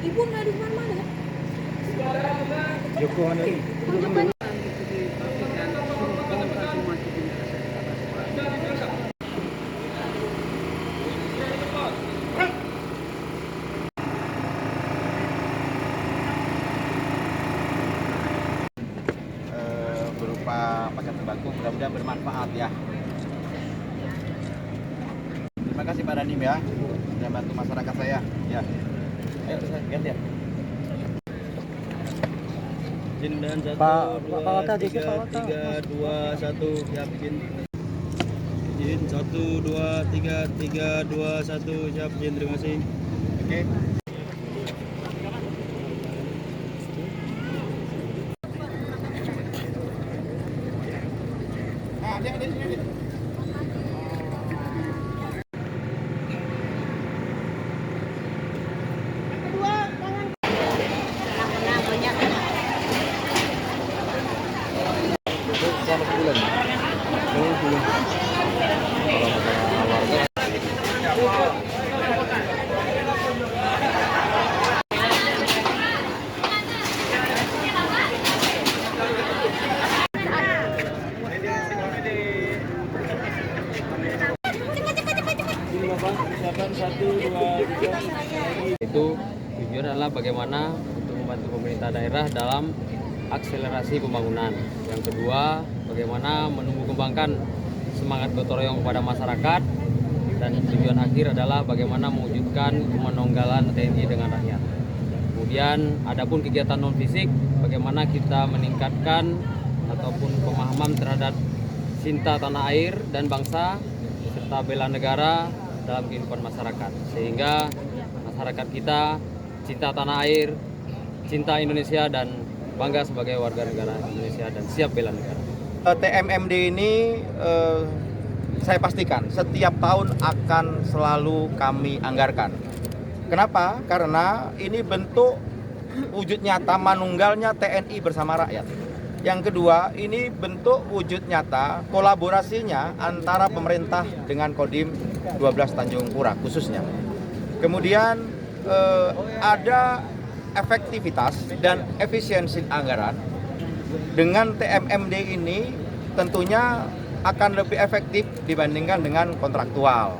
Ibu nggak di mana ya? Joko Hanari. Berupa paket sembako, mudah-mudahan bermanfaat ya. Terima kasih Pak Danim ya, sudah bantu masyarakat saya. Ya, ayo saya ganti ya. Izin dan Pak 1, 2, Wata, 3, 2, 1, siap izin. Izin 1, 2, 3, 2, 1, siap izin, terima kasih. Oke. Dia sini. Selama sebulan. Itu tujuan adalah bagaimana untuk membantu pemerintah daerah dalam akselerasi pembangunan. Yang kedua, bagaimana menumbuh kembangkan semangat gotong royong kepada masyarakat, dan tujuan akhir adalah bagaimana mewujudkan kemanunggalan TNI dengan rakyat. Kemudian adapun kegiatan non fisik, bagaimana kita meningkatkan ataupun pemahaman terhadap cinta tanah air dan bangsa serta bela negara dalam kehidupan masyarakat, sehingga masyarakat kita cinta tanah air, cinta Indonesia, dan bangga sebagai warga negara Indonesia dan siap bela negara. TMMD ini saya pastikan setiap tahun akan selalu kami anggarkan. Kenapa? Karena ini bentuk wujud nyata manunggalnya TNI bersama rakyat. Yang kedua, ini bentuk wujud nyata kolaborasinya antara pemerintah dengan Kodim 12 Tanjung Pura khususnya. Kemudian ada efektivitas dan efisiensi anggaran. Dengan TMMD ini tentunya akan lebih efektif dibandingkan dengan kontraktual.